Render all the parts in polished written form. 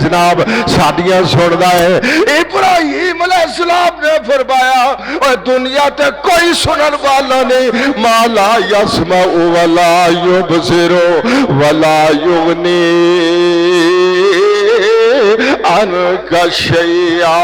جناب ساڈیاں سندا ہے۔ ابراہیم علیہ السلام نے فرمایا اور دنیا تے کوئی سنن والا نہیں، ما لا یسمع ولا یبصر ولا یغنی عنک شیئا۔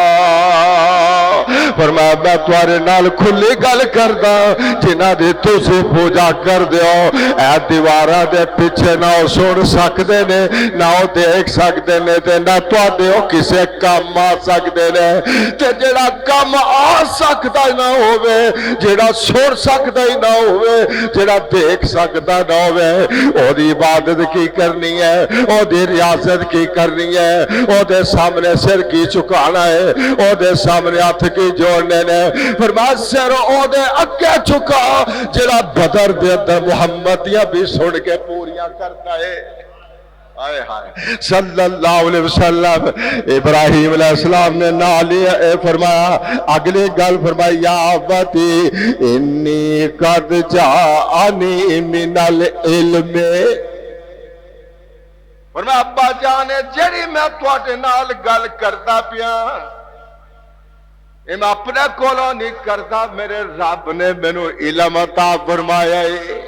فرمایا میں تمہارے نال کھلی گل کردا، جنہ دی تسی پوجا کر دیو اے دیواراں دے پیچھے نہ او سن سکدے نے، نہ او دیکھ سکدے نے، تے نہ تواڈے او کسے کام آ سکدے نے۔ تے جڑا کام آ سکدا نہ ہووے، جڑا سن سکدا ہی نہ ہووے، جڑا دیکھ سکدا نہ ہووے، او دی عبادت کی کرنی ہے، او دی ریاضت کی کرنی ہے، او دے سامنے سر کی چکانا ہے، او دے سامنے ہاتھ کی جوڑنے نے۔ فرمایا سر او دے اگے چکا جڑا بدر دے اندر محمدیاں بھی سن کے پوریاں کرتا ہے۔ آئے ہائے صلی اللہ علیہ وسلم۔ ابراہیم علیہ السلام نے نہ لیا، فرمایا اگلی گل فرمائی یا ابتی انی قد جاءنی من العلم۔ فرمایا ابا جانے جڑی میں تواڈے نال گل کردا پیا میں اپنے کولوں نہیں کردا، میرے رب نے مینوں علم عطا فرمایا ہے۔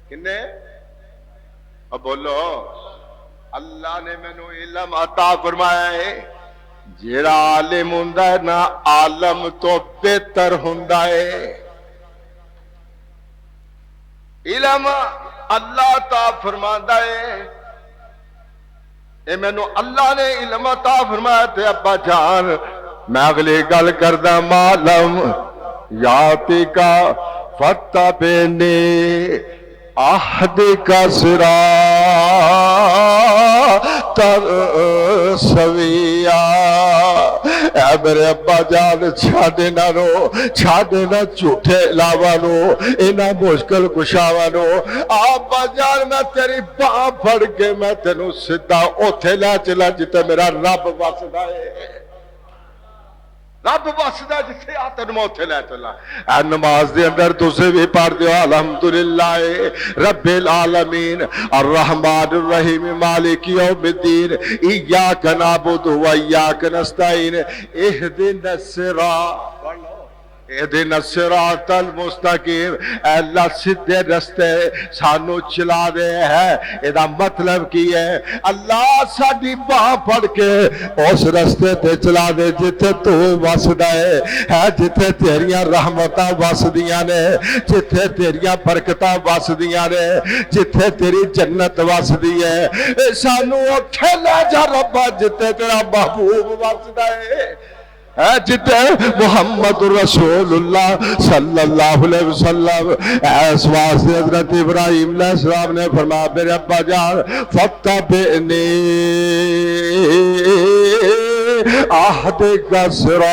کنے اب بولو اللہ نے مینوں علم عطا فرمایا ہے۔ جیڑا عالم ہوندا ہے نا عالم تو بہتر ہوندا ہے۔ علم اللہ عطا فرماندا ہے، اے مینوں اللہ نے علم عطا فرمایا تے ابا جان میں اگلی گل کردا معلوم یاتی کا فتبنی عہد کا صراط سویا۔ اے میرے ابا جان چھاڑے نہ رو، چھاڑے نہ جھوٹے علاوہ نو، انہاں مشکل کشاواں نو۔ ابا جان میں تیری باں پھڑ کے میں تینوں سدھا اوتھے لے چلا جتے میرا رب وسدا ہے۔ رب وسدا جتھے آ تینوں میں اوتھے لے چلا۔ اے نماز دے اندر تسے بھی پڑھ دیو الحمدللہ رب العالمین الرحمن الرحیم مالک یوم الدین ایاک نعبد و ایاک نستعین اہدنا الصراط اہدنا الصراط المستقیم۔ اے اللہ سیدھے رستے سانو چلا دے ہے۔ ادا مطلب کی ہے اللہ ساڈی باں پھڑ کے اس رستے تے چلا دے جتھے تو وسدا ہے، جتھے تیریاں رحمتاں وسدیاں نے، جتھے تیریاں برکتاں وسدیاں نے، جتھے تیری جنت وسدی ہے۔ سانو اوتھے لے جا ربا جتھے تیرا محبوب وسدا ہے، جتے محمد رسول اللہ صلی اللہ علیہ وسلم۔ اس واسطے حضرت ابراہیم علیہ السلام نے فرمایا میرے ابا جان فتبنی عہد کا صراط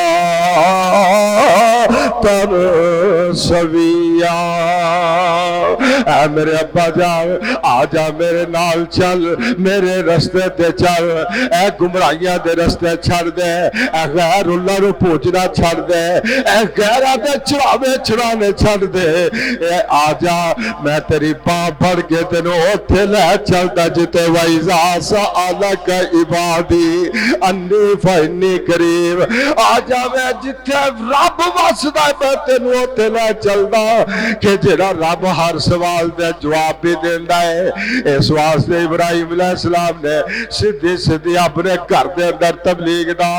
سویا۔ اے میرے ابا جان آجا میرے نال چل، میرے رستے تے چل، اے گمراہیاں دے رستے چھڑ دے، اے غیر اللہ نو پوچھنا چھڑ دے، اے غیرہ دے چڑھاوے چھڑانے چھڑ دے۔ اے آجا میں تیری باں پھڑ کے تینوں اوتھے لے چلتا جتے وَإِذَا سَأَلَكَ عِبَادِي أَنِّي فَإِنِّي قَرِيبٌ۔ آجا میں جتے رب وسدا میں تینوں اوتھے لے چلدا کہ جڑا رب ہر سوال دے جواب بھی دیندا ہے۔ اس واسطے ابراہیم علیہ السلام نے سیدھی سیدھی اپنے گھر دے اندر تبلیغ دا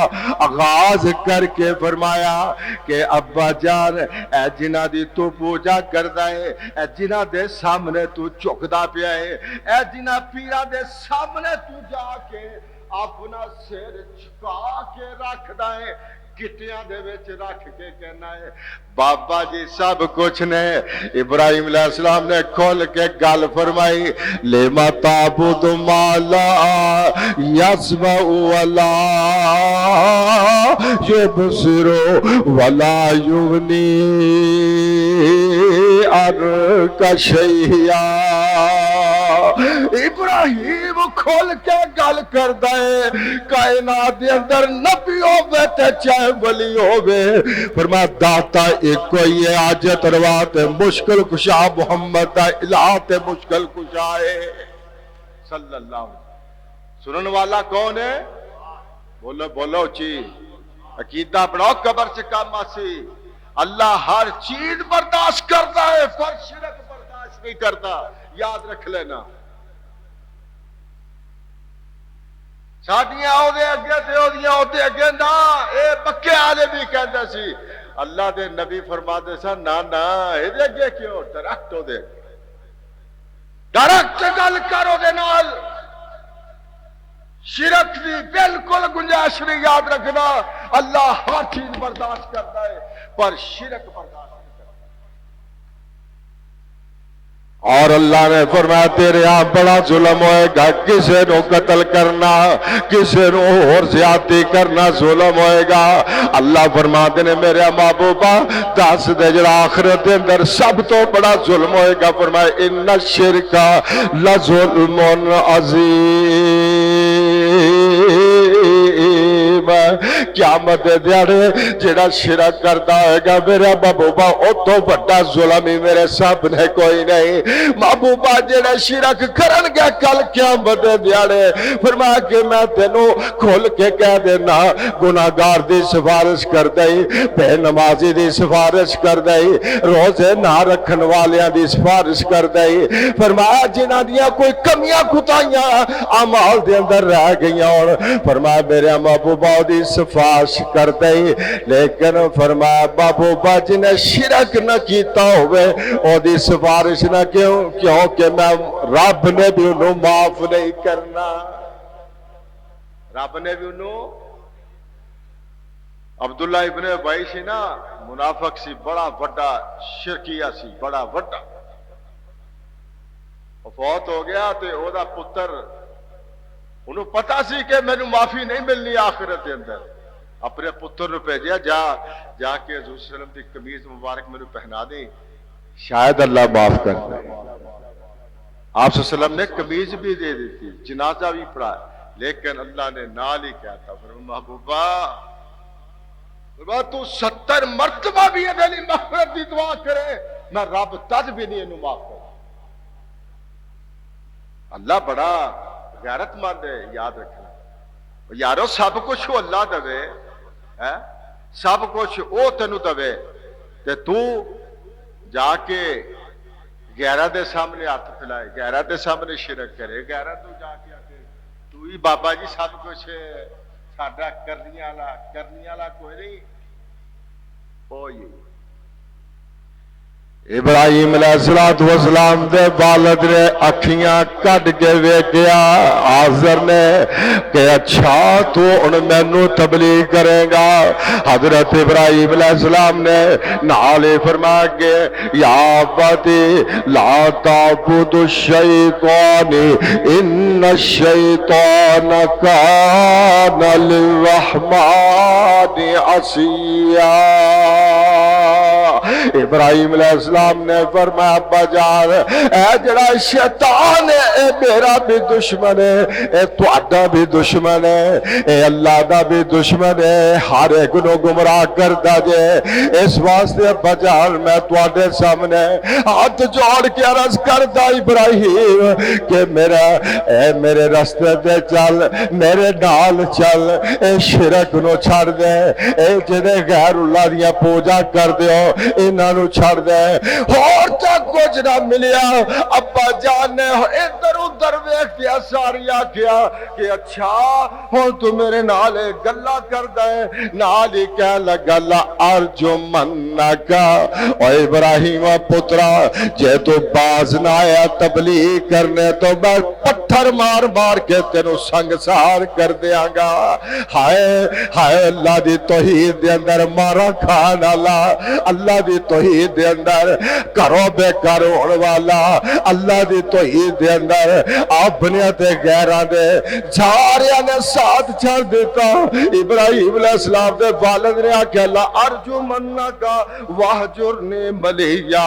آغاز کر کے فرمایا کہ ابا جان اے جنہ دی تو پوجا کردا ہے، اے جنہ دے سامنے تو چکدا پیا ہے، اے جنہ پیرا دے سامنے تو جا کے اپنا سر جھکا کے رکھدا ہے، گٹیاں دے وچ رکھ کے کہنا ہے بابا جی سب کچھ نے۔ ابراہیم علیہ السلام نے کھول کے گل فرمائی لما تعبد ما لا يسمع ولا يبصر ولا يغني عنك شيئا۔ ابراہیم کھول کے گل کردا ہے کائنات دے اندر نبی ہوے تے چاہے ولی ہوے، فرمایا داتا ایک کوئی ہے، حاجت روا تے مشکل کشا محمد دا الہ تے مشکل کشا ہے صلی اللہ علیہ وسلم۔ سنن والا کون ہے؟ بولو بولو چی عقیدہ بناؤ قبر سے کام آسی اللہ ہر چیز برداشت کرتا ہے پر شرک برداشت نہیں کرتا یاد رکھ لینا ساڈیاں او دے اگے تے او دیاں او دے اگے نا اے پکے والے بھی کہندا سی اللہ دے نبی فرماتے سن نا نا اے دے اگے کیوں ڈائریکٹ او دے ڈائریکٹ گل کرو دے نال شرک دی بالکل گنجائش نہیں یاد رکھنا اللہ ہر چیز برداشت کرتا ہے پر شرک برداشت نہیں کرتا اور اللہ نے فرمایا تیرے ہاں بڑا ظلم ہوئے گا کسے نو قتل کرنا کسے نو اور زیادتی کرنا ظلم ہوئے گا اللہ فرماتے نے میرے محبوبہ دس دے جڑا آخرت دے اندر سب تو بڑا ظلم ہوئے گا فرمایا ان الشرک لظلم عظیم قیامت دے دیاڑے جڑا شرک کرتا ہے گا میرے محبوبہ او تو بڑا ظلم ہی میرے سامنے کوئی نہیں محبوبہ جڑا شرک کرن گیا کل قیامت دے دیاڑے فرمایا کہ میں تینوں کھول کے کہہ دینا گناہگار دی سفارش کر دئی بے نمازی دی سفارش کر دئی روزے نہ رکھن والیاں دی سفارش کر دئی فرمایا جنہاں دیاں کوئی کمیاں کوتاہیاں اعمال دے اندر رہ گئیاں اور فرمایا میرے محبوبہ دی سفارش کر دئی لیکن فرمایا محبوبہ جنہیں شرک نہ کیتا ہوئے او دی سفارش نہ کیونکہ میں رب نے بھی انہوں معاف نہیں کرنا رب نے بھی انہوں عبداللہ ابن ابی سی نا منافق سی بڑا بڑا شرکیہ سی بڑا بڑا فوت ہو گیا تے او دا پتر انہوں پتا سی کہ میں نے معافی نہیں ملنی آخرت کے اندر اپنے پتر نو بھیجیا جا کے حضور صلی اللہ علیہ وسلم دی قمیض مبارک میں پہنا دے شاید اللہ معاف کر دے آپ صلی اللہ علیہ وسلم نے قمیض بھی دے دیتی جنازہ بھی پڑھا لیکن اللہ نے نال ہی کہتا محبوبہ تو 70 مرتبہ بھی ادھلی مغفرت دی دعا کرے میں رب تد بھی نہیں انہوں معاف کر اللہ بڑا غیرت مند ہے یاد رکھنا یارو سب کچھ اللہ دوے سب کچھ او تینوں دوے تے تو جا کے غیرہ دے سامنے ہاتھ پھیلائے غیرہ دے سامنے شرک کرے غیرہ تو جا کے آتے تو ہی بابا جی سب کچھ ساڈا کرنی والا کوئی نہیں کوئی ابراہیم علیہ السلام دے والد نے اکھیاں کٹ کے ویکھیا آزر نے کہ اچھا تو ان مینوں تبلیغ کرے گا حضرت ابراہیم علیہ السلام نے نالے فرما کے یا ابتی لا تعبد الشیطان ان الشیطان کان للرحمن عصیا ابراہیم علیہ السلام نے فرمایا ابا جان اے جڑا شیطان ہے اے میرا بھی دشمن ہے اے تہاڈا بھی دشمن ہے اے اللہ دا بھی دشمن ہے ہر ایک نو گمراہ کردا جے اس واسطے ابا جان میں تہاڈے سامنے ہاتھ جوڑ کے عرض کردا ابراہیم کہ میرے راستے تے چل میرے نال چل اے شرک نو چھڑ دے اے جڑے غیر اللہ دیاں پوجا کر دیو انہاں نو چھڑ دے اور تک کچھ نہ ملیا ابا جان نے ادھر ادھر ویکھ کے ساری آکھیا کہ اچھا ہن تو میرے نال گلا کردا ہے نال ہی کہہ لگا لا ارجمنک او ابراہیم پترا جے تو باز نہ آیا تبلیغ کرنے تو میں پتھر مار مار کے تینوں سنگسار کر دیاں گا ہائے ہائے اللہ دی توحید دے اندر مارا کھان والا اللہ دی توحید دے اندر کرو بے کرو والا اللہ دی توحید دے اندر اپنے تے غیراں دے جاریاں نے ساتھ چھڑ دیتا ابراہیم علیہ السلام دے والد نے آکھیا لا ارجمنک واہجرنی ملیا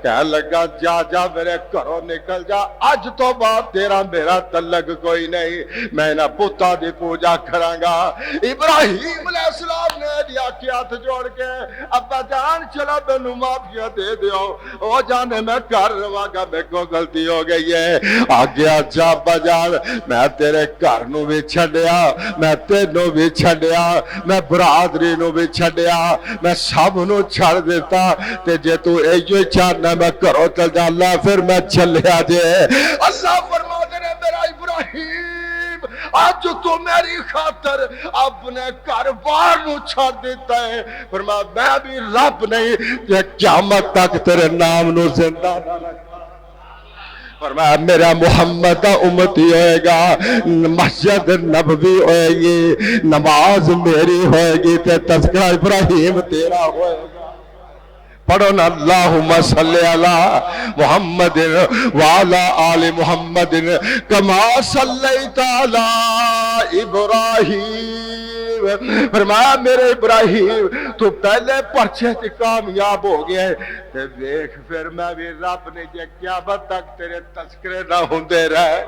کہہ لگا جا میرے گھروں نکل جا اج تو بعد تیرا میرا میرا تعلق کوئی نہیں، میں نہ بتاں دی پوجا کرانگا۔ ابراہیم علیہ السلام نے دیا کہ ہاتھ جوڑ کے ابا جان چلا مینوں معافیا دے دیو، او جانے میں کر رہا گا، میرے کو غلطی ہو گئی ہے۔ آگے اچھا ابا جان میں تیرے گھر نو بھی چھڈیا، میں تینوں بھی چھڈیا، میں برادری نو بھی چھڈیا، میں سب نو چھڑ دیتا، تے جے تو ایو چاہنا میں کرو چل جا اللہ پھر میں چلیا جے۔ اللہ فرماتے ہیں میرا ابراہیم آج تو میری خاطر اپنے گھر بار نو چھڑ دیتا ہے، فرمایا میں بھی رب نہیں کہ قیامت تک تیرے نام نو زندہ نہ رکھتا۔ فرمایا میرا محمد امتی ہوئے گا، مسجد نبوی ہوئے گی، نماز میری ہوئے گی، تے تذکرہ ابراہیم تیرا ہوئے گا۔ پڑھو نا اللہم صلی علی محمد وعلی آل محمد کما صلیت علی ابراہیم۔ فرمایا میرے ابراہیم تو پہلے پرچے سے کامیاب ہو گئے، تے دیکھ پھر میں بھی رب نے جے قیامت تک تیرے تذکرے نہ ہوندے رہے۔